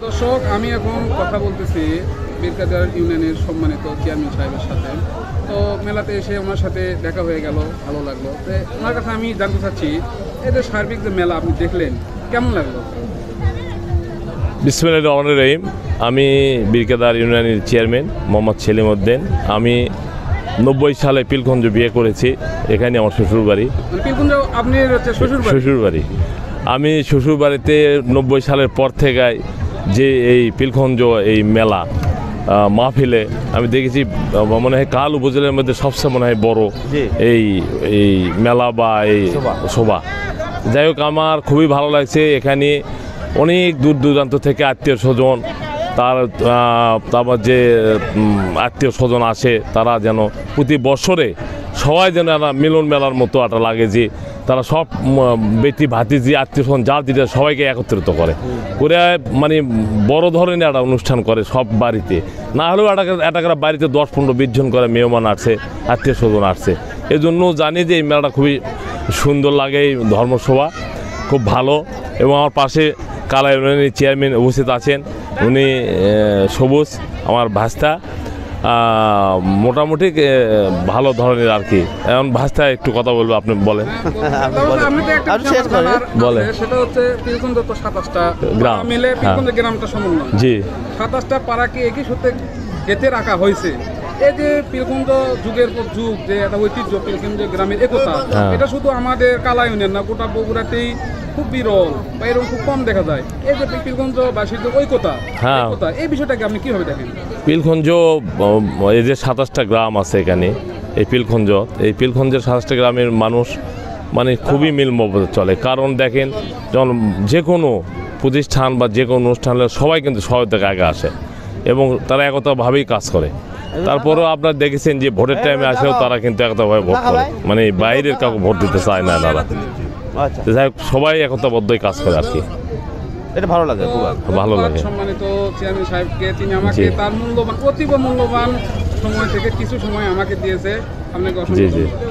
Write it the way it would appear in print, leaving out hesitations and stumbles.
দর্শক, আমি এখন কথা বলতেছি বীরকাদের ইউনিয়নের সম্মানিত চেয়ারম্যান সাহেবের সাথে। তো মেলাতে এসে ওনার সাথে দেখা হয়ে গেল, ভালো লাগলো। তো ওনার কাছে আমি জানতে চাচ্ছি, এই যে সার্বিক যে মেলা আপনি দেখলেন, কেমন লাগলো? বিসমিল্লাহির রহমানির রহিম। আমি বীরকাদার ইউনিয়নের চেয়ারম্যান মোহাম্মদ সেলিম উদ্দিন। আমি 90 সালে পিলখঞ্জ বিয়ে করেছি। এখানে আমার শ্বশুরবাড়ি। পিলকুঞ্জ আপনার হচ্ছে শ্বশুরবাড়ি। আমি শ্বশুরবাড়িতে 90 সালের পর থেকে যে এই পিলখঞ্জ এই মেলা মাহফিলে আমি দেখেছি, মনে হয় কাল উপজেলার মধ্যে সবচেয়ে মনে হয় বড় এই এই মেলা বা এই শোভা। যাই হোক, আমার খুবই ভালো লাগছে। এখানে অনেক দূর দূরান্ত থেকে আত্মীয় স্বজন, তারপর যে আত্মীয় স্বজন আসে, তারা যেন প্রতি বছরে সবাই যেন একটা মিলন মেলার মতো একটা লাগে, যে তারা সব বেটি ভাতিজি আত্মীয় স্বজন যার যেটা সবাইকে একত্রিত করে মানে বড় ধরনের একটা অনুষ্ঠান করে সব বাড়িতে। না হলেও একটা বাড়িতে 10-15-20 জন করে মেহমান আসছে, আত্মীয় স্বজন আসছে। এই জন্য জানি যে এই মেলাটা খুবই সুন্দর লাগে। এই ধর্মসভা খুব ভালো। এবং আমার পাশে কালা ইউনিয়নের চেয়ারম্যান উপস্থিত আছেন, উনি সবুজ আমার ভাস্তা। মোটামুটি ভালো ধরনের আর কি। এখন ভাস্তা একটু কথা বলবো, আপনি বলেন। বলে সেটা হচ্ছে পিলকুঞ্জ তো 27টা গ্রাম মিলে পিলকুঞ্জ গ্রামটা সমন্বয়। জি, 27টা পাড়াকে একই সাথে গেঁথে রাখা হয়েছে। এই যে পিলকুঞ্জ যুগের পর যুগ যে একটা ঐতিহ্য, পিলকুঞ্জ গ্রামের একতা, এটা শুধু আমাদের কালা ইউনিয়ন না, গোটা বগুড়াতেই খুব বিরল বা এরকম খুব কম দেখা যায়। এই যে পিলকুঞ্জবাসীর যে ঐক্যতা, এই বিষয়টাকে আপনি কিভাবে দেখেন? পিলখঞ্জ এই যে 27টা গ্রাম আছে এখানে, এই পিলখঞ্জের 27টা গ্রামের মানুষ মানে খুবই মিল মহব্বতে চলে। কারণ দেখেন, যখন যে কোনো প্রতিষ্ঠান বা যে কোনো অনুষ্ঠান হলে সবাই কিন্তু সহায়তাকে আগে আসে এবং তারা একতাভাবেই কাজ করে। তারপরেও আপনারা দেখেছেন যে ভোটের টাইমে আসলেও তারা কিন্তু একতাভাবে ভোট করে, মানে বাইরের কাউকে ভোট দিতে চায় না তারা। যাই হোক, সবাই একতাবদ্ধই কাজ করে আর কি। এটা ভালো লাগে, খুব ভালো লাগে। সম্মানিত চেয়ারম্যান সাহেবকে, তিনি আমাকে তার মূল্যবান, অতীব মূল্যবান সময় থেকে কিছু সময় আমাকে দিয়েছে। আপনাকে অসংখ্য ধন্যবাদ।